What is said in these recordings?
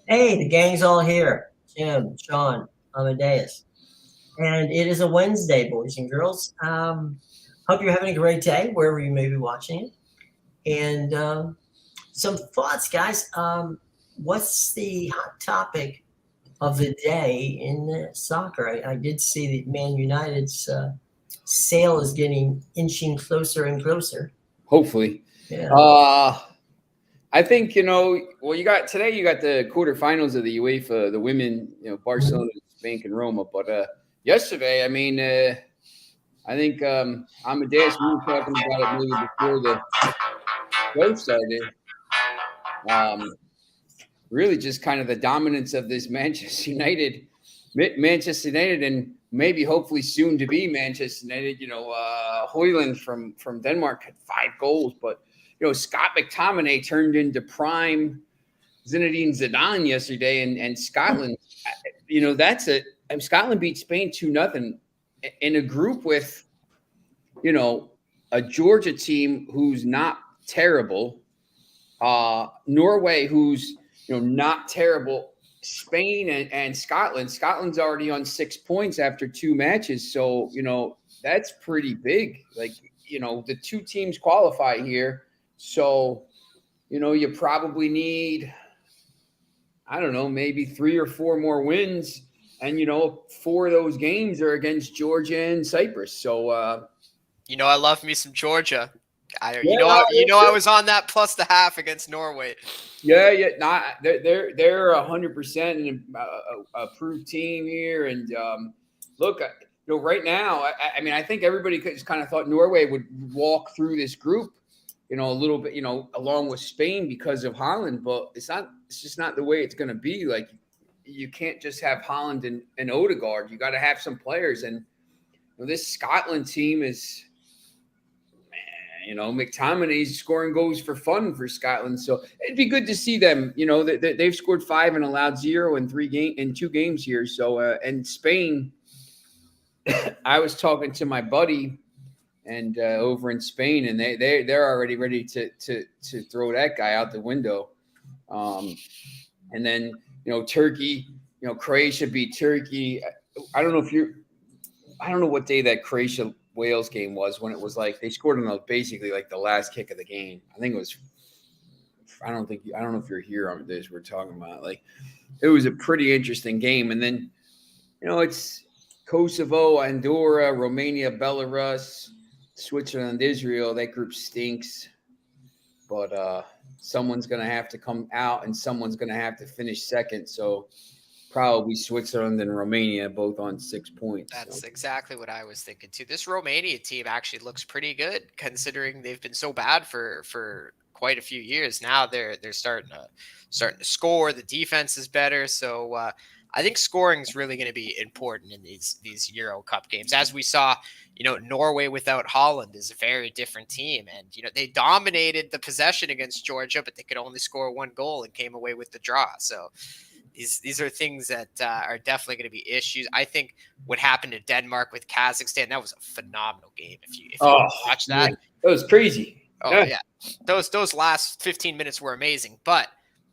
Hey, the gang's all here. Jim, Sean, Amadeus. And it is a Wednesday, boys and girls. Hope you're having a great day wherever you may be watching it. And some thoughts, guys. What's the hot topic of the day in soccer? I did see that Man United's sail is getting inching closer and closer. Hopefully. Yeah. I think, well, you got the quarterfinals of the UEFA, the women, Barcelona, Spain, and Roma. But yesterday, I think Amadeus, we were talking about it maybe before the show started. Um, really just kind of the dominance of this Manchester United, and maybe hopefully soon to be Manchester United. Højlund from Denmark had 5 goals, but Scott McTominay turned into prime Zinedine Zidane yesterday, and Scotland. Scotland beat Spain 2-0 in a group with a Georgia team who's not terrible, Norway who's not terrible, Spain and Scotland. Scotland's already on 6 points after 2 matches, so that's pretty big. Like the 2 teams qualify here, so you probably need, I don't know, maybe 3 or 4 more wins, and 4 of those games are against Georgia and Cyprus. So I love me some Georgia. I was on that plus the half against Norway. Yeah, they're 100% an approved team here, and look, right now, I think everybody just kind of thought Norway would walk through this group, a little bit, along with Spain because of Holland, but it's not. It's just not the way it's going to be. Like, you can't just have Holland and Odegaard. You got to have some players, and this Scotland team is. McTominay's scoring goals for fun for Scotland, so it'd be good to see them. They've scored 5 and allowed 0 in 2 games here. So, and Spain, I was talking to my buddy, and over in Spain, and they're already ready to throw that guy out the window. And then Turkey, Croatia beat Turkey. I don't know what day that Croatia Wales game was, when it was like they scored on basically like the last kick of the game. I think it was. I don't know if you're here on this. We're talking about, like, it was a pretty interesting game, and then it's Kosovo, Andorra, Romania, Belarus, Switzerland, Israel. That group stinks, but someone's gonna have to come out, and someone's gonna have to finish second. So. Probably Switzerland and Romania, both on 6 points. That's exactly what I was thinking too. This Romania team actually looks pretty good, considering they've been so bad for quite a few years. Now they're starting to score. The defense is better, so I think scoring is really going to be important in these Euro Cup games. As we saw, Norway without Holland is a very different team, and they dominated the possession against Georgia, but they could only score 1 goal and came away with the draw. So. These are things that are definitely going to be issues. I think what happened to Denmark with Kazakhstan, that was a phenomenal game. If you watch that, man, that was crazy. Oh yeah, those last 15 minutes were amazing. But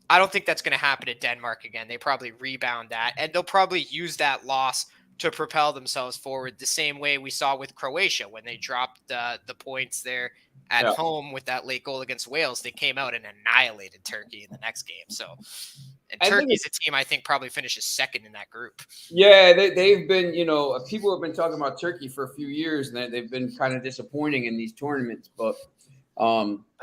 I don't think that's going to happen to Denmark again. They probably rebound that, and they'll probably use that loss to propel themselves forward the same way we saw with Croatia when they dropped the points there at home with that late goal against Wales. They came out and annihilated Turkey in the next game. So. And Turkey's a team I think probably finishes second in that group. Yeah, they've been, people have been talking about Turkey for a few years, and they've been kind of disappointing in these tournaments. But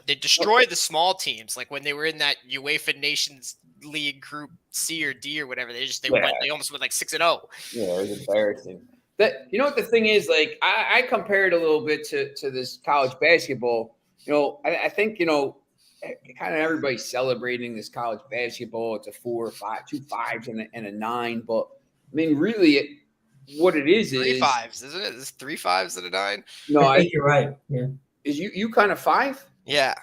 they destroyed the small teams, like when they were in that UEFA Nations League Group C or D or whatever. They almost went like 6-0. Yeah, it was embarrassing. That what the thing is, like I compared a little bit to this college basketball. I think kind of everybody's celebrating this college basketball. It's a 4 or 5, 2 5s and a 9. But I mean, really, what it is 3 5s, isn't it? It's 3 5s and a 9. No, I think you're right. Yeah. Is you kind of 5? Yeah.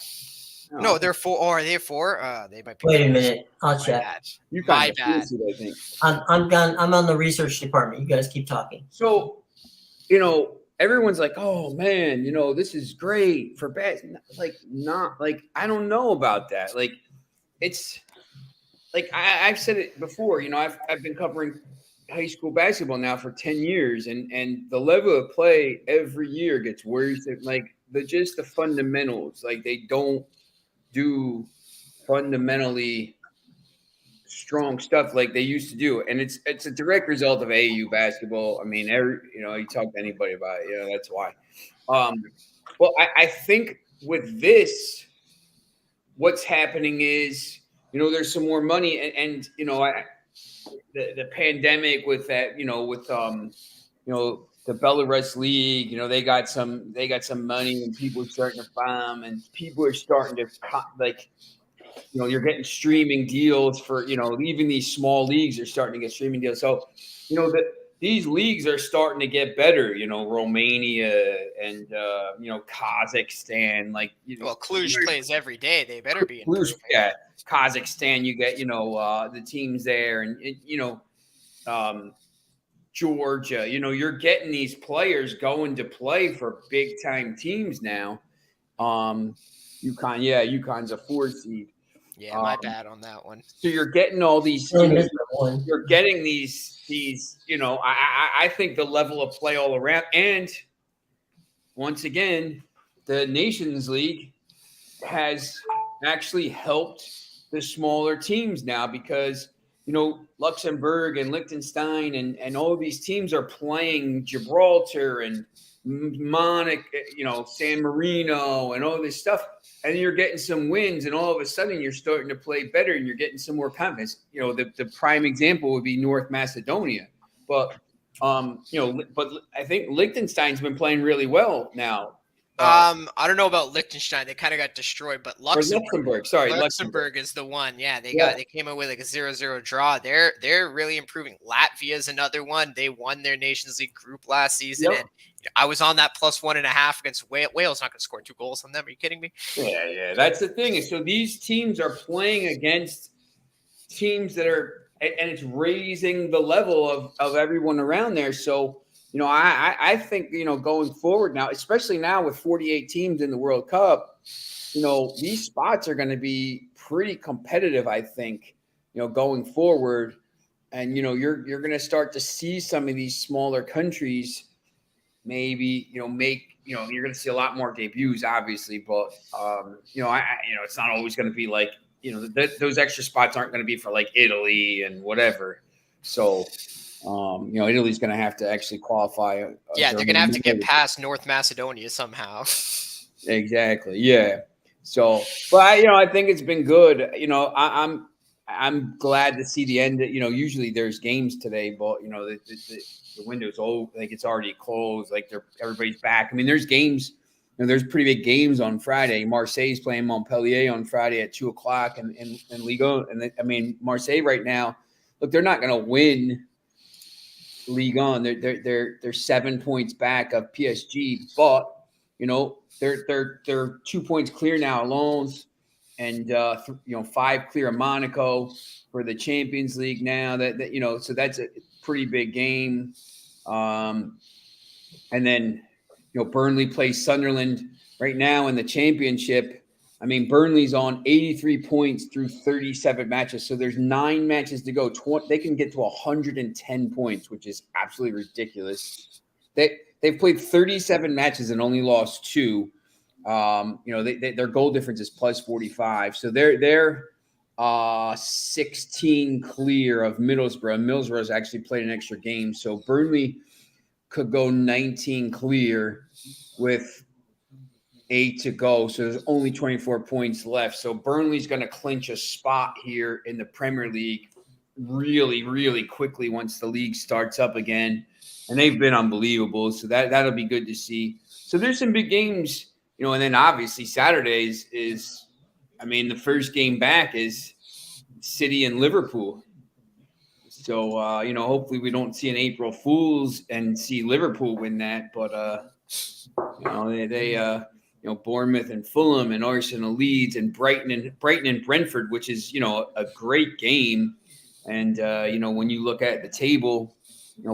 No, they're 4. Or are they 4? They might be. Wait a minute. I'll check. You kind of bad. I think. I'm on the research department. You guys keep talking. So, everyone's like, oh man, this is great for bad. Like, not like, I don't know about that. Like, it's like I've said it before, I've been covering high school basketball now for 10 years, and the level of play every year gets worse. Like the fundamentals, like they don't do fundamentally strong stuff like they used to do, and it's a direct result of AAU basketball. I mean, you talk to anybody about it, that's why. Well, I think with this, what's happening is, there's some more money, and the pandemic with that, with the Belarus League, they got some money, and people are starting to farm, and people are starting to like, you're getting streaming deals for, even these small leagues are starting to get streaming deals. So, these leagues are starting to get better, Romania and, Kazakhstan, like, Well, Cluj plays every day. They better be Cluj, improving. yeah, Kazakhstan, you get, the teams there, and, Georgia, you're getting these players going to play for big time teams now. UConn's a 4 seed. Yeah, my bad on that one. So you're getting all these, you're getting these, I think the level of play all around. And once again, the Nations League has actually helped the smaller teams now, because, Luxembourg and Liechtenstein and all of these teams are playing Gibraltar and Monaco, San Marino and all this stuff. And you're getting some wins, and all of a sudden you're starting to play better, and you're getting some more confidence. The prime example would be North Macedonia. But, but I think Liechtenstein's been playing really well now. I don't know about Liechtenstein. They kind of got destroyed, but Luxembourg. Luxembourg is the one. Yeah, they came in with like a 0-0 draw. They're really improving. Latvia's another one. They won their Nations League group last season, and I was on that +1.5 against Wales. Wales not going to score 2 goals on them. Are you kidding me? Yeah. That's the thing. So these teams are playing against teams that are, and it's raising the level of everyone around there. So, I think, going forward now, especially now with 48 teams in the World Cup, these spots are going to be pretty competitive, I think, going forward. And, you're going to start to see some of these smaller countries maybe, you're going to see a lot more debuts, obviously. But, it's not always going to be like, those extra spots aren't going to be for like Italy and whatever. So, Italy's going to have to actually qualify. They're going to have to get past North Macedonia somehow. Exactly. Yeah. So, but I think it's been good. I'm glad to see the end. Usually there's games today, but the window's open. Like it's already closed. Like everybody's back. I mean, there's games. There's pretty big games on Friday. Marseille's playing Montpellier on Friday at 2:00 in Ligue 1. And Marseille right now, look, they're not going to win Ligue 1. They're 7 points back of PSG, but they're 2 points clear now alone, and 5 clear of Monaco for the Champions League now. So that's a pretty big game. And then Burnley plays Sunderland right now in the Championship. I mean, Burnley's on 83 points through 37 matches. So there's 9 matches to go. They can get to 110 points, which is absolutely ridiculous. They've played 37 matches and only lost 2. Their goal difference is +45. So they're 16 clear of Middlesbrough. Middlesbrough's actually played an extra game. So Burnley could go 19 clear with 8 to go. So there's only 24 points left. So Burnley's going to clinch a spot here in the Premier League really, really quickly once the league starts up again. And they've been unbelievable. So that'll be good to see. So there's some big games, and then obviously Saturdays is, the first game back is City and Liverpool. So, hopefully we don't see an April Fool's and see Liverpool win that. But, Bournemouth and Fulham and Arsenal, Leeds and Brighton and Brentford, which is, a great game. And, when you look at the table,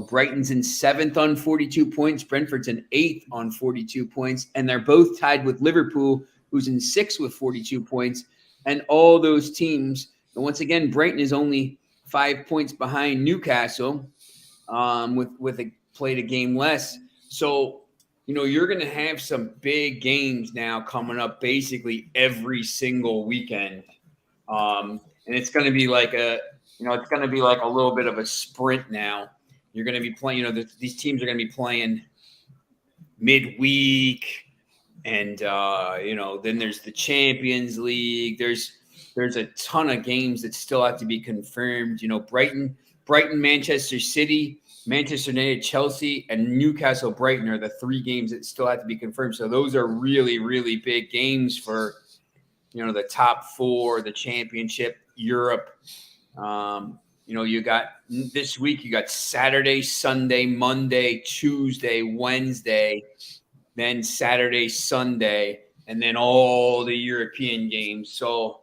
Brighton's in 7th on 42 points. Brentford's in 8th on 42 points. And they're both tied with Liverpool, who's in 6th with 42 points. And all those teams, And once again, Brighton is only 5 points behind Newcastle, played a game less. So, you're going to have some big games now coming up basically every single weekend. And it's going to be like it's going to be like a little bit of a sprint now. You're going to be playing, these teams are going to be playing midweek, and then there's the Champions League. There's a ton of games that still have to be confirmed. Brighton, Manchester City, Manchester United, Chelsea, and Newcastle Brighton are the 3 games that still have to be confirmed. So those are really, really big games for the top 4, the Championship, Europe. You got this week, you got Saturday, Sunday, Monday, Tuesday, Wednesday, then Saturday, Sunday, and then all the European games. So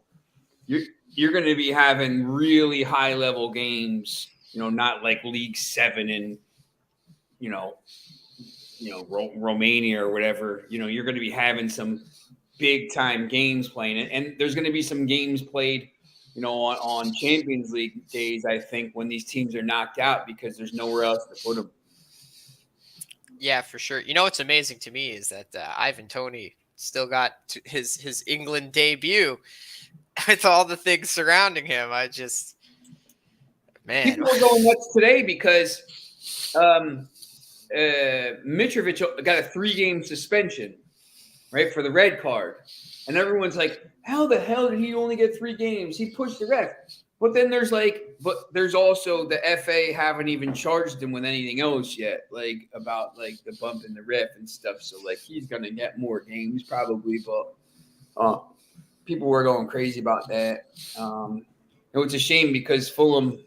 you're going to be having really high level games, not like League 7 in, Romania or whatever. You're going to be having some big time games playing, and there's going to be some games played, on Champions League days, I think, when these teams are knocked out because there's nowhere else to put them. Yeah, for sure. What's amazing to me is that Ivan Toney still got his England debut with all the things surrounding him. Man. People are going nuts today because Mitrovic got a 3-game suspension, right, for the red card. And everyone's like, how the hell did he only get 3 games? He pushed the ref. But then there's also the FA haven't even charged him with anything else yet, about the bump in the ref and stuff. So he's gonna get more games probably, but people were going crazy about that. It's a shame because Fulham,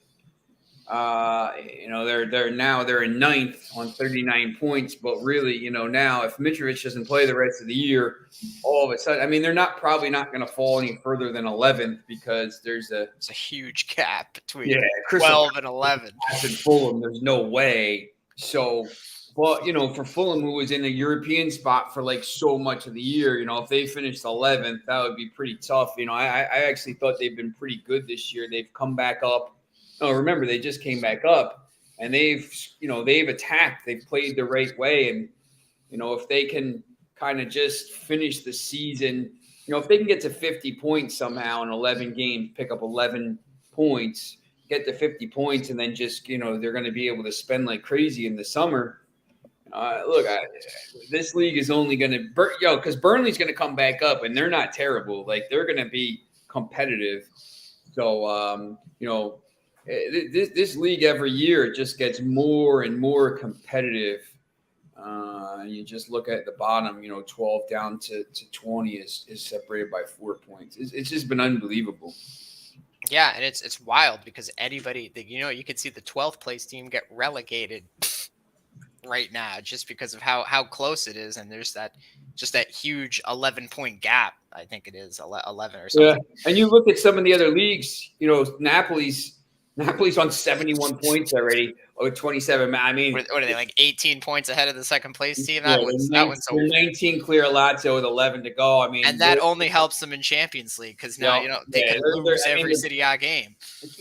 they're in 9th on 39 points, but really, now if Mitrovic doesn't play the rest of the year, all of a sudden, they're probably not going to fall any further than 11th because it's a huge gap between 12 and 11. And Fulham, there's no way. So, but for Fulham, who was in a European spot for so much of the year, if they finished 11th, that would be pretty tough. I actually thought they've been pretty good this year. They've come back up. No, remember, they just came back up, and they've attacked. They've played the right way, and if they can kind of just finish the season, if they can get to 50 points somehow in 11 games, pick up 11 points, get to 50 points, and then just they're going to be able to spend like crazy in the summer. This league is only going to because Burnley's going to come back up, and they're not terrible. They're going to be competitive. So this league every year it just gets more and more competitive. You just look at the bottom, 12 down to 20 is separated by 4 points. It's just been unbelievable. Yeah, and it's wild because anybody that you could see the 12th place team get relegated right now just because of how close it is, and there's that huge 11-point gap. I think it is 11 or something. Yeah, and you look at some of the other leagues. Napoli's on 71 points already, or 27. What are they, 18 points ahead of the second place team? That one's 19 clear Lazio with 11 to go. And that only helps them in Champions League because now they can lose every City A game.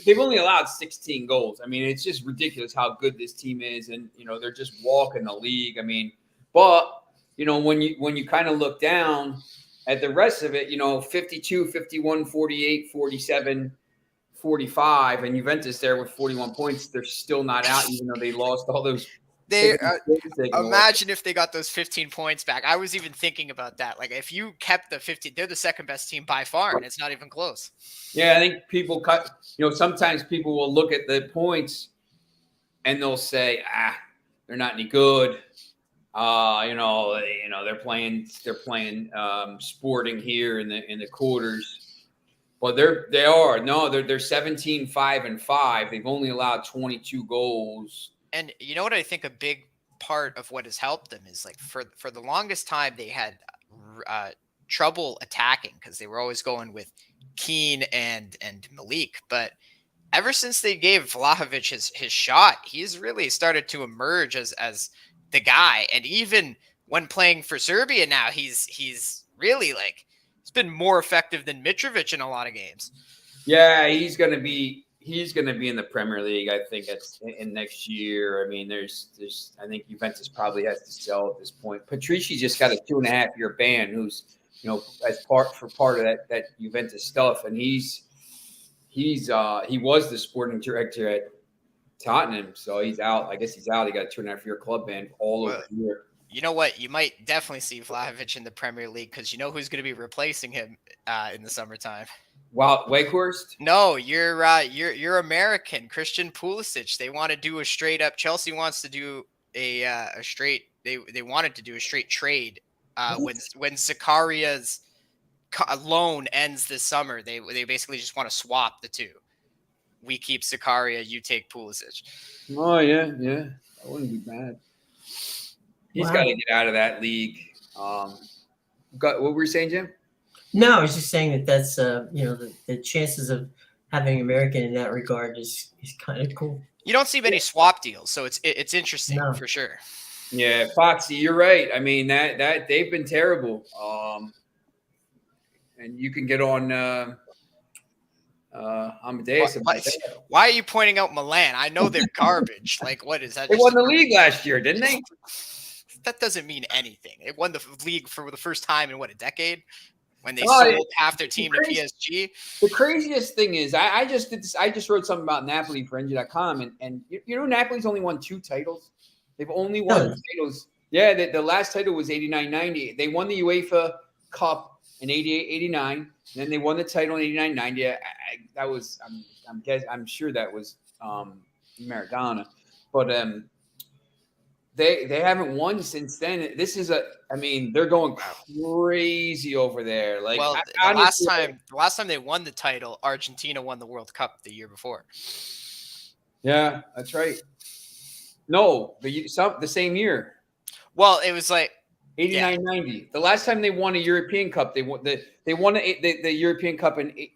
They've only allowed 16 goals. It's just ridiculous how good this team is, and they're just walking the league. But when you kind of look down at the rest of it, 52, 51, 48, 47. 45, and Juventus there with 41 points. They're still not out, even though they lost all those. Imagine if they got those 15 points back. I was even thinking about that. If you kept the 50, they're the second best team by far, and it's not even close. Yeah, I think people sometimes people will look at the points and they'll say, they're not any good. They're playing Sporting here in the quarters. But they're 17-5-5. They've only allowed 22 goals. And you know what I think a big part of what has helped them is for the longest time they had trouble attacking because they were always going with Keane and Malik. But ever since they gave Vlahovic his shot, he's really started to emerge as the guy. And even when playing for Serbia now, he's really he's been more effective than Mitrovic in a lot of games. Yeah, he's gonna be in the Premier League. I think it's in next year. I mean, there's I think Juventus probably has to sell at this point. Patrici just got a 2.5-year ban. Who's as part of that Juventus stuff, and he was the sporting director at Tottenham, so he's out. I guess he's out. He got a 2.5-year club ban all over here. You know what? You might definitely see Vlahovic in the Premier League because you know who's going to be replacing him in the summertime. Wow, Wakehurst? No, you're American, Christian Pulisic. They want to do a straight up. Chelsea wants to do a straight. They wanted to do a straight trade when Zakaria's loan ends this summer. They basically just want to swap the two. We keep Zakaria, you take Pulisic. Oh yeah, that wouldn't be bad. He's got to get out of that league. What were you saying, Jim? No, I was just saying that's the chances of having American in that regard is kind of cool. You don't see many swap deals, so it's interesting for sure. Yeah, Foxy, you're right. I mean that they've been terrible. And you can get on Amadeus. Why are you pointing out Milan? I know they're garbage. Like, what is that? They won the league last year, didn't they? That doesn't mean anything. They won the league for the first time in a decade when they sold half their team to PSG. The craziest thing is I just wrote something about Napoli for NG.com, and Napoli's only won 2 titles. They've only won titles. Yeah, the last title was 89-90. They won the UEFA Cup in 88-89, and then they won the title in 89-90. I'm sure that was Maradona, but They haven't won since then. They're going crazy over there. Like, well, the last time they won the title, Argentina won the World Cup the year before. Yeah, that's right. No, the same year. Well, it was like 89-90. The last time they won a European Cup, they won the European Cup the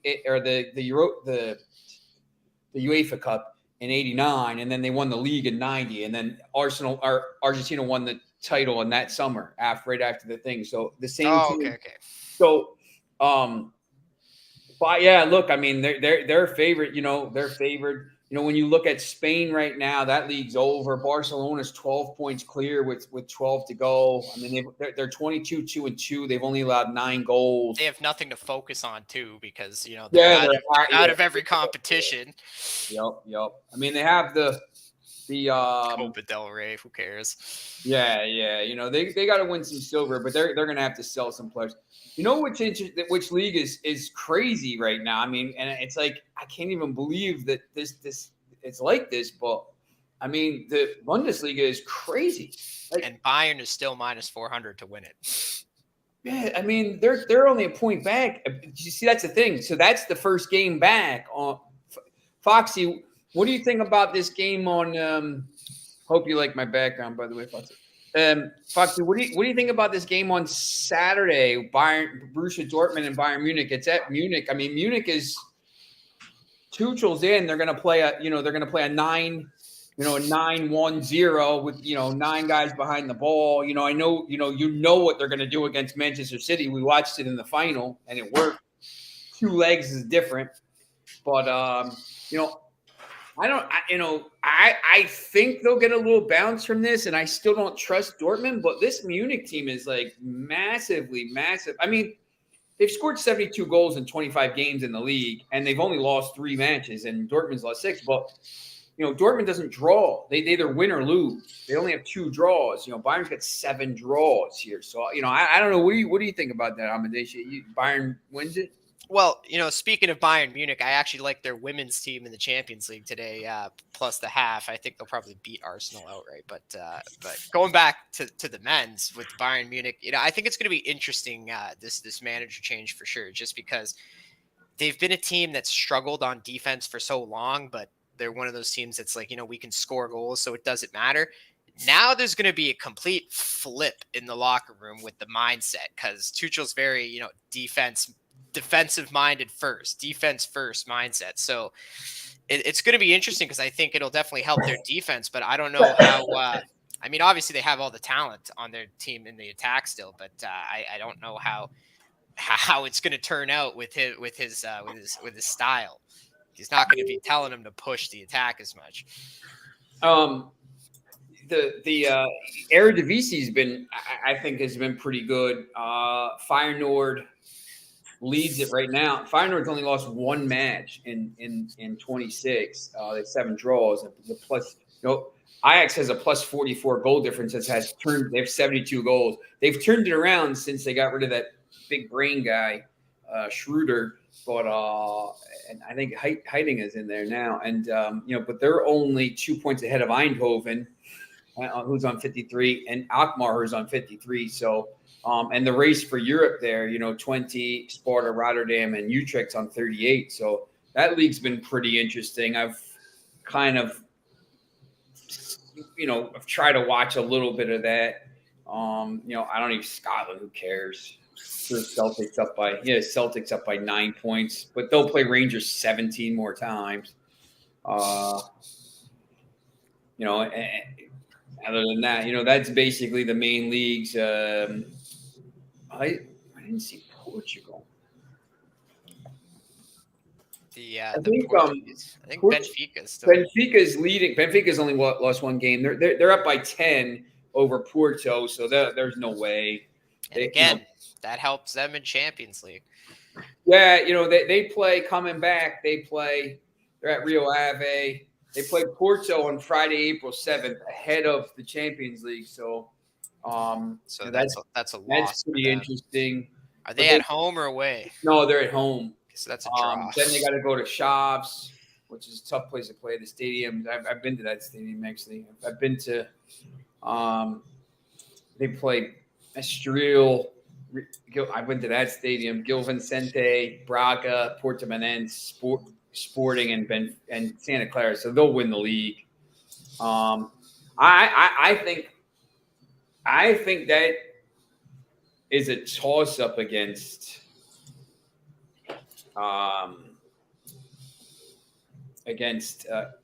UEFA Cup in 89, and then they won the league in 90, and then Argentina won the title in that summer right after the thing. So the same team. Okay. So but yeah, look, I mean they're favorite, they're favored. When you look at Spain right now, that league's over. Barcelona's 12 points clear with 12 to go. I mean, they're 22-2-2. They've only allowed 9 goals. They have nothing to focus on too because they're out of every competition. Yep. I mean, they have the Copa del Rey. Who cares? Yeah. They got to win some silver, but they're going to have to sell some players. Which league is crazy right now? I mean, and it's like I can't even believe that this it's like this, but I mean the Bundesliga is crazy. And Bayern is still minus 400 to win it. Yeah, I mean they're only a point back. You see, that's the thing. So that's the first game back. Foxy, what do you think about this game on? Hope you like my background, by the way, Foxy. Foxy, what do you think about this game on Saturday? Borussia Dortmund and Bayern Munich. It's at Munich. I mean, Munich is Tuchel's in. They're going to play a 9-1-0 with 9 guys behind the ball. I know what they're going to do against Manchester City. We watched it in the final and it worked. 2 legs is different, but I think they'll get a little bounce from this, and I still don't trust Dortmund, but this Munich team is like massively massive. I mean, they've scored 72 goals in 25 games in the league, and they've only lost 3 matches, and Dortmund's lost 6. But, Dortmund doesn't draw. They either win or lose. They only have 2 draws. Bayern's got 7 draws here. So, I don't know. What do you think about that, Amadeus? Bayern wins it? Well, speaking of Bayern Munich, I actually like their women's team in the Champions League today, plus the half. I think they'll probably beat Arsenal outright. But going back to the men's with Bayern Munich, I think it's going to be interesting, this manager change for sure, just because they've been a team that's struggled on defense for so long, but they're one of those teams that's like, we can score goals, so it doesn't matter. Now there's going to be a complete flip in the locker room with the mindset because Tuchel's very, defensive minded defense first mindset. So it's going to be interesting because I think it'll definitely help their defense, but I don't know how, obviously they have all the talent on their team in the attack still, but I don't know how how it's going to turn out with his style. He's not going to be telling him to push the attack as much. The Eredivisie's been, I think, has been pretty good. Feyenoord leads it right now. Feyenoord's only lost one match in 26. They have 7 draws. The plus, Ajax has a plus 44 goal difference. They have 72 goals. They've turned it around since they got rid of that big brain guy, Schroeder. But and I think Heiting is in there now, and but they're only 2 points ahead of Eindhoven, who's on 53, and Alkmaar, who's on 53. So, and the race for Europe there, 20, Sparta, Rotterdam, and Utrecht's on 38. So that league's been pretty interesting. I've kind of, I've tried to watch a little bit of that. I don't even Scotland. Who cares? Celtics up by 9 points, but they'll play Rangers 17 more times. Other than that, that's basically the main leagues. I didn't see Portugal. I think Benfica's still. Benfica's leading. Benfica's only lost one game. They're up by 10 over Porto, so there's no way. And again, that helps them in Champions League. Yeah, they play coming back. They're at Rio Ave. They play Porto on Friday, April 7th, ahead of the Champions League. So that's a loss. That's pretty interesting. Are they at home or away? No, they're at home. So that's a draw. Then they got to go to Chaves, which is a tough place to play. The stadium. I've been to that stadium actually. I've been to. They play Estoril. I went to that stadium. Gil Vicente, Braga, Portimonense, Sporting, and Santa Clara. So they'll win the league. I think that is a toss-up against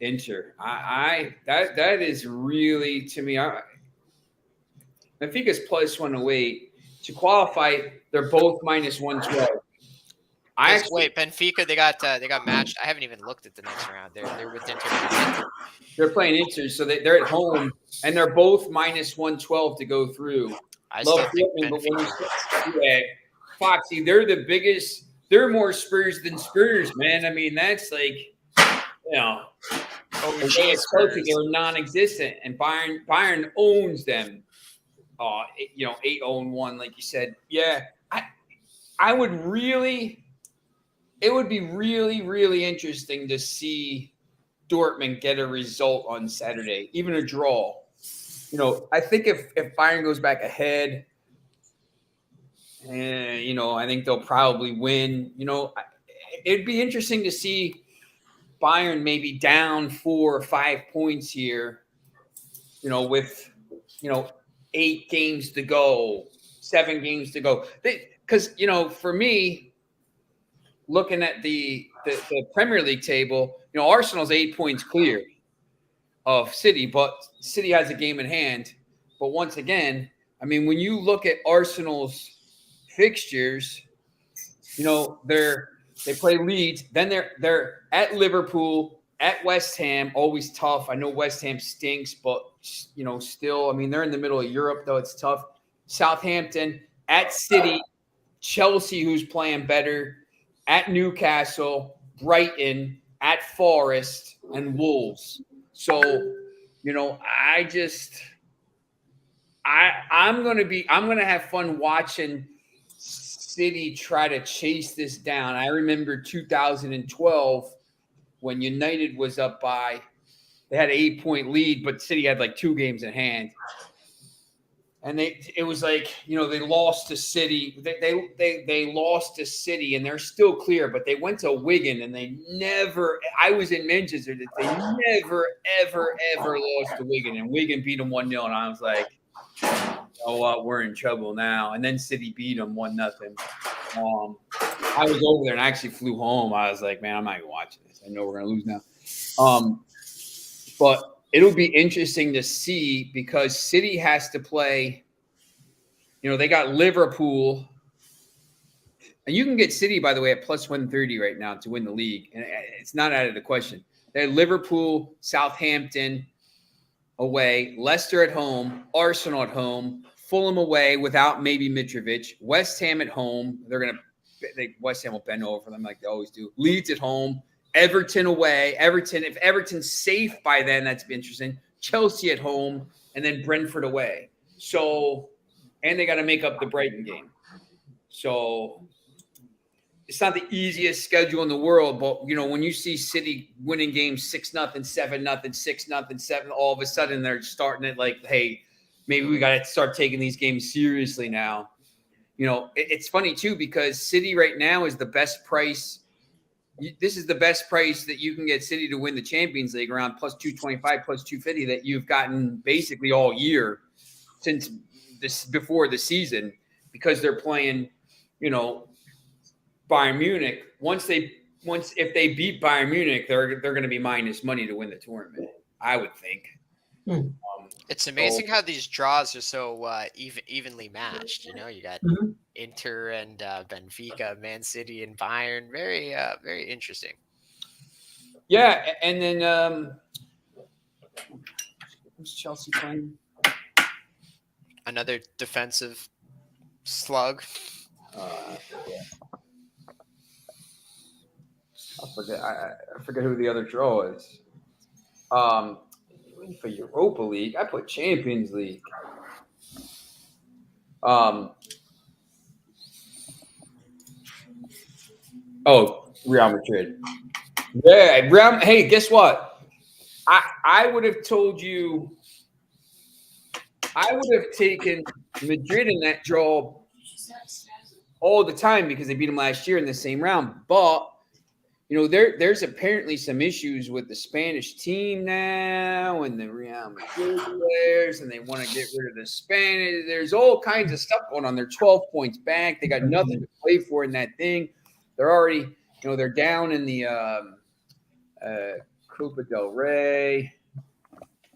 Inter. That is really, to me, Benfica's plus 108. To qualify, they're both minus 112. Wait, Benfica, they got matched. I haven't even looked at the next round. They're with Inter. They're playing Inter, so they're at home, and they're both minus 112 to go through. I still think Foxy, they're the biggest. They're more Spurs than Spurs, man. I mean, that's like, they were non-existent, and Bayern owns them. 8-0-1, like you said. Yeah, I would really. It would be really, really interesting to see Dortmund get a result on Saturday, even a draw. I think if Bayern goes back ahead, I think they'll probably win. It'd be interesting to see Bayern maybe down 4 or 5 points here, with, 8 games to go, 7 games to go. Because, for me, looking at the Premier League table, Arsenal's 8 points clear of City, but City has a game in hand. But once again, I mean, when you look at Arsenal's fixtures, they play Leeds, then they're at Liverpool, at West Ham, always tough. I know West Ham stinks, but still, I mean, they're in the middle of Europe, though it's tough. Southampton, at City, Chelsea, who's playing better, at Newcastle, Brighton, at Forest, and Wolves. So, I'm gonna have fun watching City try to chase this down. I remember 2012 when United was up by, they had an 8-point lead, but City had like 2 games in hand. And it was like, they lost to City. They lost to City, and they're still clear, but they went to Wigan, and they never – I was in Manchester. They never, ever, ever lost to Wigan, and Wigan beat them 1-0, and I was like, oh, we're in trouble now. And then City beat them 1-0. I was over there and I actually flew home. I was like, man, I'm not even watching this. I know we're going to lose now. But it'll be interesting to see because City has to play, they got Liverpool And you can get City, by the way, at plus 130 right now to win the league. And it's not out of the question. They had Liverpool, Southampton away, Leicester at home, Arsenal at home, Fulham away without maybe Mitrovic, West Ham at home. West Ham will bend over them like they always do. Leeds at home, Everton away. If Everton's safe by then, that's interesting. Chelsea at home, and then Brentford away. So, and they got to make up the Brighton game. So it's not the easiest schedule in the world, but when you see City winning games 6-0, 7-0, 6-0, 7, all of a sudden they're starting it like, hey, maybe we got to start taking these games seriously now. It's funny too because City right now is the best price. This is the best price that you can get City to win the Champions League, around plus 225, plus 250 that you've gotten basically all year since before the season, because they're playing, Bayern Munich. If they beat Bayern Munich, they're going to be minus money to win the tournament, I would think. It's amazing how these draws are so evenly matched. You got Inter and Benfica, Man City and Bayern. Very very interesting. Yeah, and then who's Chelsea playing? Another defensive slug. I forget who the other draw is. For Europa League, I put Champions League. Real Madrid. Yeah, hey, guess what? I would have told you. I would have taken Madrid in that draw all the time because they beat them last year in the same round. But there's apparently some issues with the Spanish team now and the Real Madrid players, and they want to get rid of the Spanish. There's all kinds of stuff going on. They're 12 points back. They got nothing to play for in that thing. They're already, they're down in the Copa del Rey.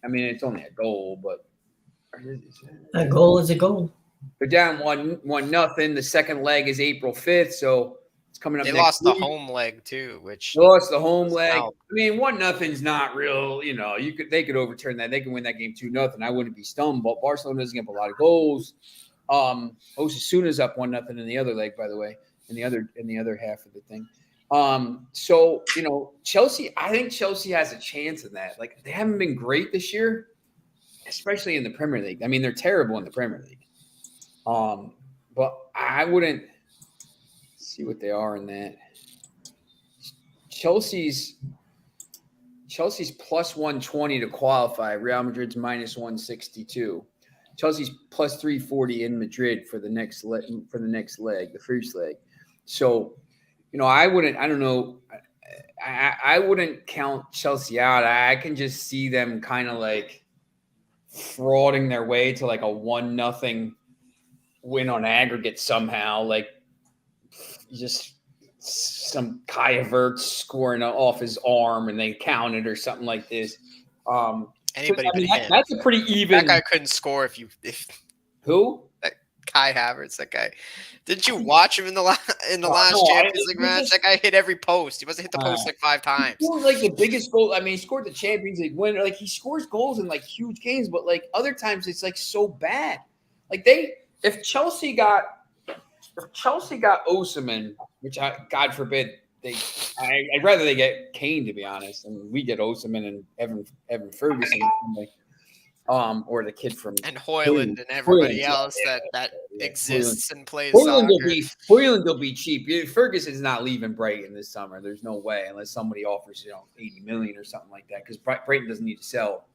I mean, it's only a goal, but a goal is a goal. They're down 1-0. The second leg is April 5th, so it's coming up. They next lost week. the home leg too, which they lost the home leg. Out. I mean, 1-0's not real. They could overturn that. They can win that game 2-0. I wouldn't be stunned. But Barcelona doesn't give up a lot of goals. Osasuna's up 1-0 in the other leg, by the way, in the other half of the thing. So Chelsea. I think Chelsea has a chance in that. Like, they haven't been great this year, especially in the Premier League. I mean, they're terrible in the Premier League. But I wouldn't see what they are in that. Chelsea's plus 120 to qualify. Real Madrid's minus 162. Chelsea's plus 340 in Madrid for the next leg, the first leg. So, I wouldn't. I don't know. I wouldn't count Chelsea out. I can just see them kind of like frauding their way to like a 1-0 win on aggregate somehow, like just some Kai Havertz scoring off his arm and they count it or something like this. Anybody but him. That's a pretty even. That guy couldn't score if Who? Kai Havertz, that guy. Didn't you watch him in the last Champions League match? That guy hit every post. He must have hit the post like 5 times. He scored like the biggest goal. I mean, he scored the Champions League winner. Like, he scores goals in like huge games, but like other times it's like so bad. Like if Chelsea got Osimhen, which God forbid I'd rather they get Kane, to be honest, and we get Osimhen and Evan Ferguson, or the kid from and Højlund and everybody else that exists and plays Højlund will be cheap. Ferguson's not leaving Brighton this summer. There's no way, unless somebody offers 80 million or something like that, because Brighton doesn't need to sell.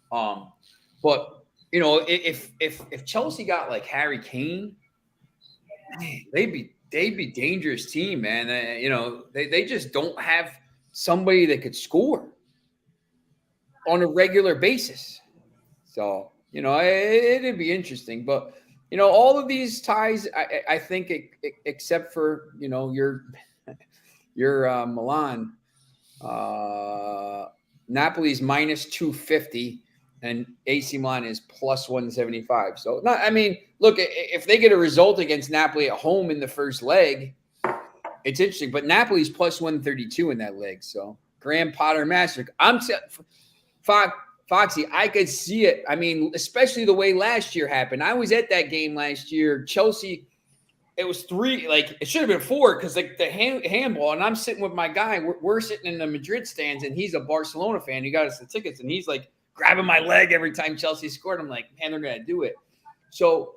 But if Chelsea got like Harry Kane, they'd be dangerous team, man. They just don't have somebody that could score on a regular basis. So, it'd be interesting. But, all of these ties, I think, except for, your Milan, Napoli's minus 250 and AC Milan is plus 175. So, look, if they get a result against Napoli at home in the first leg, it's interesting. But Napoli's plus 132 in that leg. So Graham Potter Master. Foxy, I could see it. I mean, especially the way last year happened. I was at that game last year. Chelsea, it was 3, like it should have been 4 because like the handball, and I'm sitting with my guy. We're sitting in the Madrid stands, and he's a Barcelona fan. He got us the tickets, and he's like grabbing my leg every time Chelsea scored. I'm like, man, they're gonna do it. So,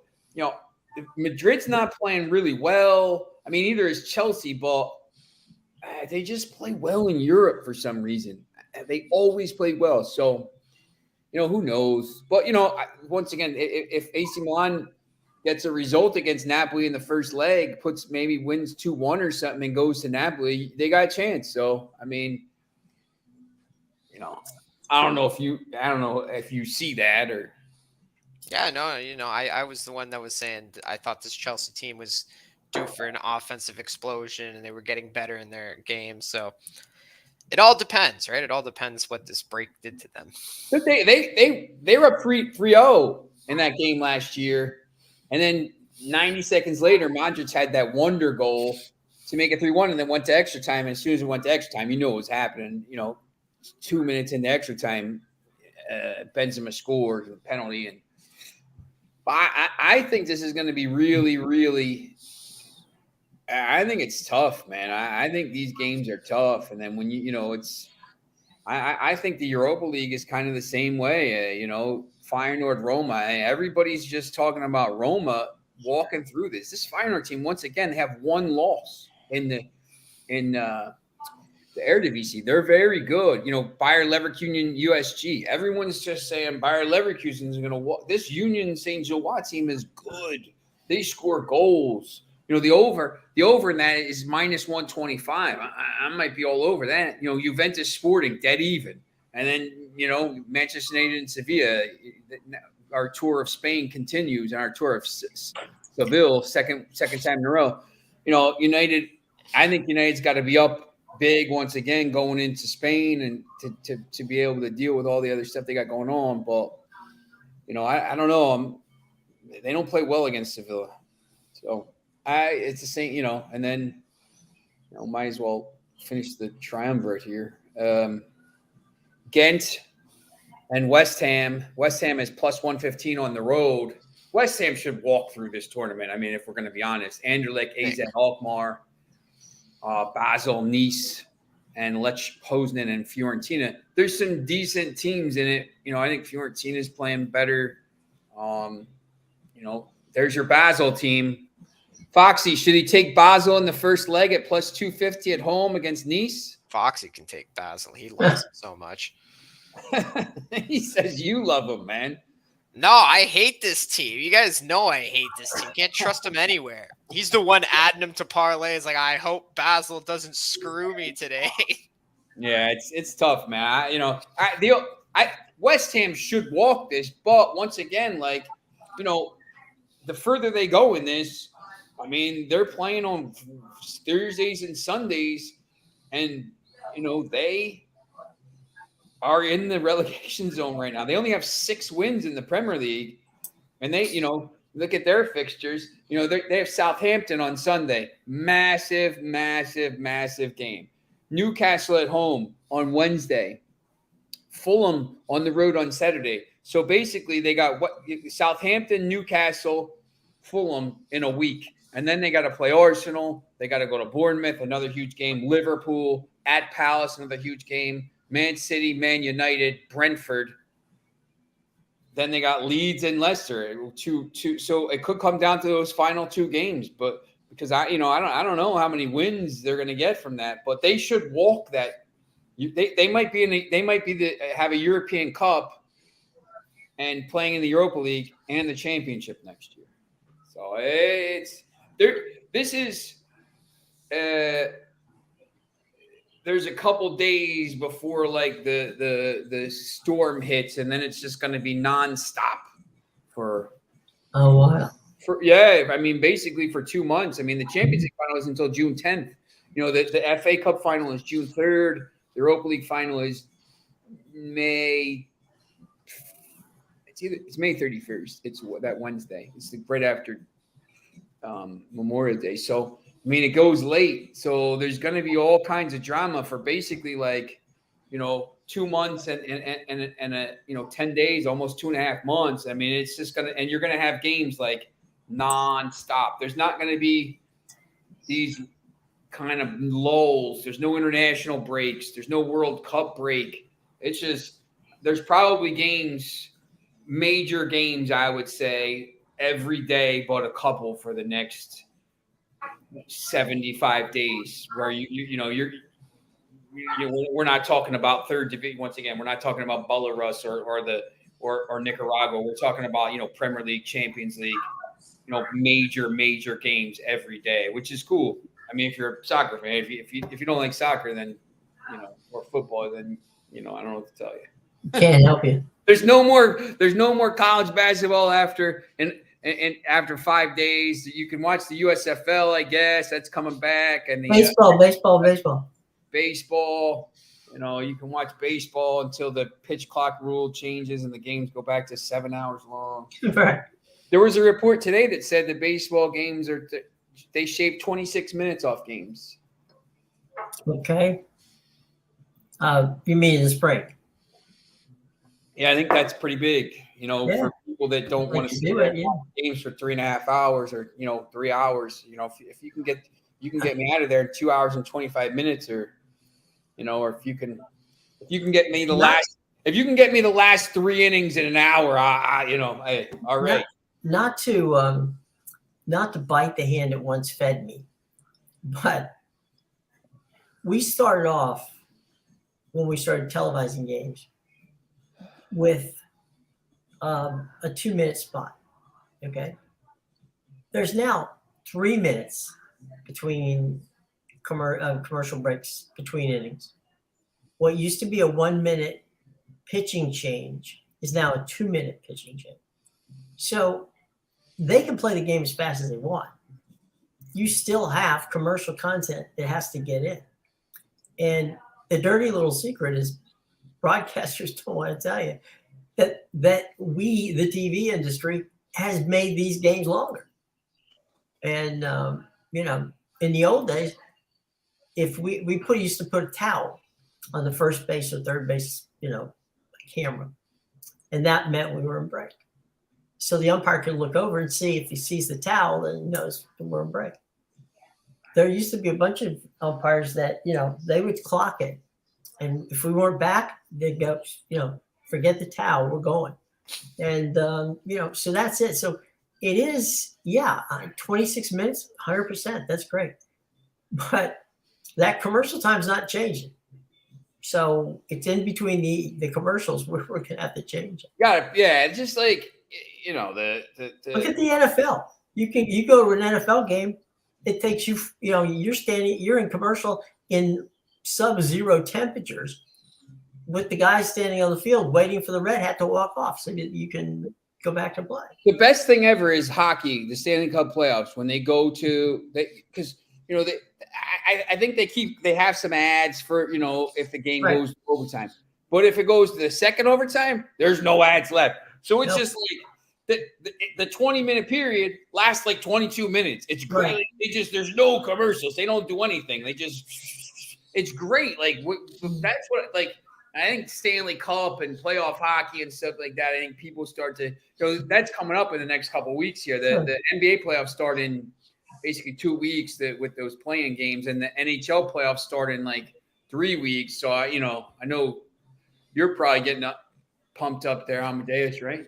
Madrid's not playing really well. I mean, neither is Chelsea, but they just play well in Europe for some reason. They always play well. So, who knows? But, once again, if AC Milan gets a result against Napoli in the first leg, wins 2-1 or something and goes to Napoli, they got a chance. So, I mean, I don't know if you see that or. Yeah, no, I was the one that was saying I thought this Chelsea team was due for an offensive explosion and they were getting better in their game. So it all depends, right? It all depends what this break did to them. But they were up 3-0 in that game last year. And then 90 seconds later, Modric had that wonder goal to make it 3-1 and then went to extra time. And as soon as it went to extra time, what was happening. 2 minutes into extra time, Benzema scored a penalty. And I think this is going to be really, really – I think it's tough, man. I think these games are tough. And then when it's – I think the Europa League is kind of the same way. Feyenoord, Roma. Everybody's just talking about Roma walking through this. This Feyenoord team, once again, they have one loss in the Eredivisie. They're very good. Bayer Leverkusen, USG. Everyone's just saying Bayer Leverkusen is going to walk. This Union St. Gilloise team is good. They score goals. The over in that is minus 125. I might be all over that. Juventus Sporting, dead even. And then, Manchester United and Sevilla, our tour of Spain continues, and our tour of Seville, second time in a row. United, I think United's got to be up big once again going into Spain and to be able to deal with all the other stuff they got going on. But, I don't know. They don't play well against Sevilla. So it's the same, and then, might as well finish the triumvirate here. Ghent and West Ham. West Ham is plus 115 on the road. West Ham should walk through this tournament. I mean, if we're going to be honest, Anderlecht, AZ Alkmaar, Basel, Nice, and Lech Poznan and Fiorentina. There's some decent teams in it. I think Fiorentina's playing better. There's your Basel team. Foxy, should he take Basel in the first leg at plus 250 at home against Nice? Foxy can take Basel. He loves it so much. He says you love him, man. No, I hate this team. You guys know I hate this team. Can't trust him anywhere. He's the one adding him to parlays. Like, I hope Basel doesn't screw me today. Yeah, it's tough, man. West Ham should walk this, but once again, the further they go in this, I mean, they're playing on Thursdays and Sundays, and they are in the relegation zone right now. They only have 6 wins in the Premier League, and they, look at their fixtures. They have Southampton on Sunday, massive, massive, massive game. Newcastle at home on Wednesday, Fulham on the road on Saturday. So basically, they got Southampton, Newcastle, Fulham in a week. And then they got to play Arsenal. They got to go to Bournemouth, another huge game. Liverpool at Palace, another huge game. Man City, Man United, Brentford. Then they got Leeds and Leicester. So it could come down to those final 2 games. But because I don't know how many wins they're going to get from that. But they should walk that. They might have a European Cup and playing in the Europa League and the Championship next year. So it's there. This is there's a couple days before the storm hits, and then it's just going to be nonstop for a while. Basically for 2 months. I mean, the Championship final is until June 10th. The FA Cup final is June 3rd. The Europa League final is May. It's May 31st. It's that Wednesday. It's right after Memorial Day. So I mean, it goes late, so there's going to be all kinds of drama for basically 2 months and 10 days, almost 2.5 months. I mean, it's just gonna, and you're gonna have games like nonstop. There's not going to be these kind of lulls. There's no international breaks. There's no World Cup break. It's just there's probably games, major games, I would say, every day, but a couple for the next 75 days where we're not talking about third division. Once again, we're not talking about Belarus or Nicaragua. We're talking about Premier League, Champions League, major games every day, which is cool. I mean, if you're a soccer fan, if you don't like soccer, then or football, then I don't know what to tell you. Can't help you. There's no more college basketball after after 5 days. You can watch the USFL, I guess that's coming back, and the baseball. You can watch baseball until the pitch clock rule changes and the games go back to 7 hours long. Right. There was a report today that said the baseball games they shave 26 minutes off games. Okay. You mean in the spring? Yeah, I think that's pretty big. For people that don't want to see games for 3.5 hours or 3 hours. If you can get me out of there in 2 hours and 25 minutes, or if you can get me the last 3 innings in an hour, hey, all right. Not to bite the hand that once fed me, but we started off when we started televising games with a 2-minute spot. Okay. There's now 3 minutes between commercial breaks between innings. What used to be a 1-minute pitching change is now a 2-minute pitching change. So they can play the game as fast as they want. You still have commercial content that has to get in. And the dirty little secret is broadcasters don't want to tell you that we, the TV industry, has made these games longer. And, in the old days, if we used to put a towel on the first base or third base, camera, and that meant we were in break. So the umpire could look over and see if he sees the towel, then he knows we're in break. There used to be a bunch of umpires that, they would clock it. And if we weren't back, they'd go, forget the towel, we're going. And, so that's it. So it is, 26 minutes, 100%. That's great. But that commercial time's not changing. So it's in between the commercials where we're going to have to change it. Got it. Yeah, just like, Look at the NFL. You go to an NFL game, it takes you, you're in commercial in sub-zero temperatures with the guys standing on the field waiting for the red hat to walk off so that you can go back to play. The best thing ever is hockey, the Stanley Cup playoffs, when they go to because I think they have some ads for if the game goes to overtime, but if it goes to the second overtime, there's no ads left. So it's just like the 20-minute period lasts like 22 minutes. It's great. Right. There's no commercials. They don't do anything. It's great. Like that's what I think Stanley Cup and playoff hockey and stuff like that. I think people start to that's coming up in the next couple of weeks here. The NBA playoffs start in basically 2 weeks with those playing games, and the NHL playoffs start in like 3 weeks. So I know you're probably getting pumped up there, Amadeus, right?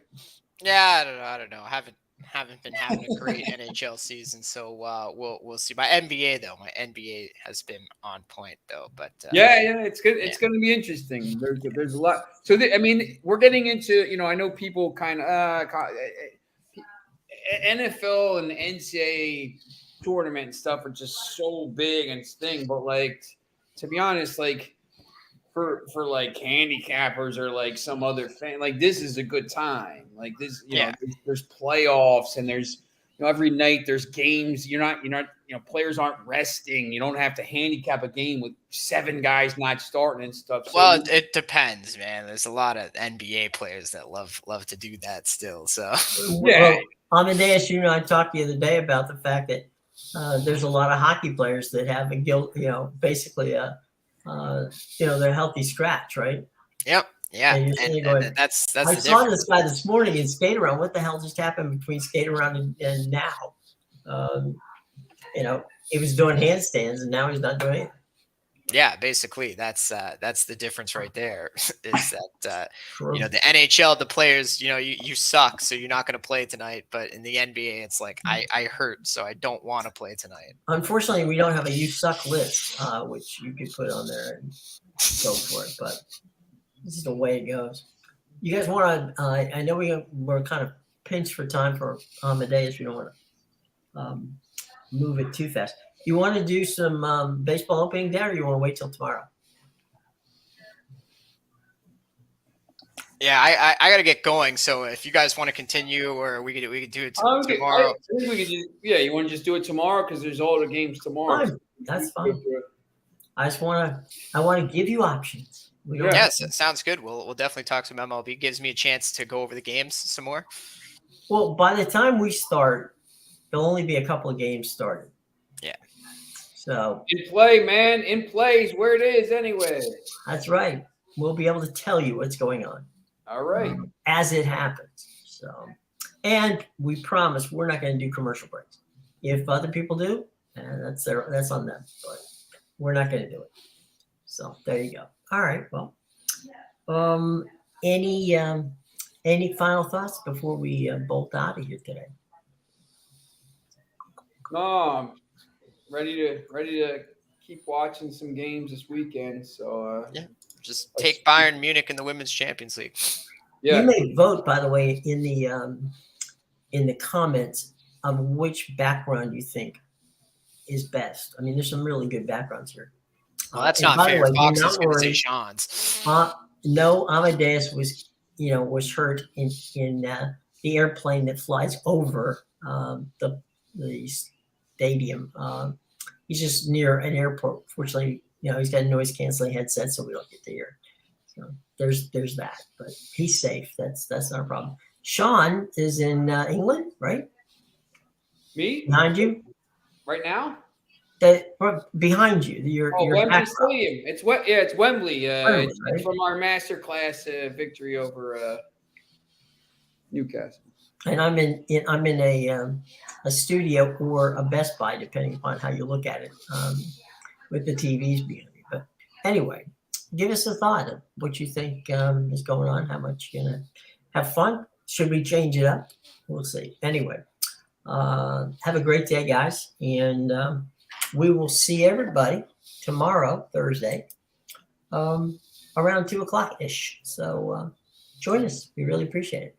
Yeah, I don't know. I haven't been having a great NHL season, so we'll see. My NBA has been on point though. But it's good. It's going to be interesting. There's a lot. So we're getting into I know people kind of NFL and NCAA tournament and stuff are just so big and thing, but to be honest, for handicappers or some other fan, this is a good time. This, there's playoffs and there's every night there's games. You're not players aren't resting. You don't have to handicap a game with 7 guys not starting and stuff. So well, it depends, man. There's a lot of NBA players that love to do that still. So Well, Amadeus, I talked the other day about the fact that there's a lot of hockey players that have a guilt, basically they're healthy scratch, right? Yep. Yeah. And you're And, sitting and going, that's I the saw difference. this guy this morning in skate around. What the hell just happened between skate around and now? He was doing handstands and now he's not doing it. Yeah, basically that's the difference right there. Is that True. the NHL, the players, you suck, so you're not going to play tonight. But in the NBA, it's like I hurt, so I don't want to play tonight. Unfortunately, we don't have a "you suck" list, which you could put on there and go for it. But this is the way it goes. You guys want to? I know we're kind of pinched for time for Amadeus. We don't want to move it too fast. You want to do some baseball opening day, or you want to wait till tomorrow? Yeah, I got to get going. So if you guys want to continue, or we could do it tomorrow. I think we could you want to just do it tomorrow because there's all the games tomorrow. Fine. That's fine. I want to give you options. Yes, it sounds good. We'll definitely talk some MLB. It gives me a chance to go over the games some more. Well, by the time we start, there'll only be a couple of games started. Yeah. So in play, man. In play is where it is anyway. That's right. We'll be able to tell you what's going on. All right. As it happens. So, and we promise we're not going to do commercial breaks. If other people do, that's on them. But we're not going to do it. So there you go. All right. Well, any final thoughts before we bolt out of here today? No, I'm ready to keep watching some games this weekend. So just take Bayern Munich in the Women's Champions League. Yeah. You may vote, by the way, in the comments of which background you think is best. I mean, there's some really good backgrounds here. Well, that's not fair. Fox is going to say Sean's. No, Amadeus was hurt in the airplane that flies over the stadium. He's just near an airport. Fortunately, he's got a noise canceling headset, so we don't get to hear. So there's that, but he's safe. That's not a problem. Sean is in England, right? Me? Behind you? Right now? Behind you. Your Wembley Stadium. It's Wembley. Wembley, it's from our masterclass victory over Newcastle. And I'm in a studio or a Best Buy, depending upon how you look at it, with the TVs behind me. But anyway, give us a thought of what you think is going on. How much you're gonna have fun? Should we change it up? We'll see. Anyway, have a great day, guys, and we will see everybody tomorrow, Thursday, around 2:00 ish. So join us. We really appreciate it.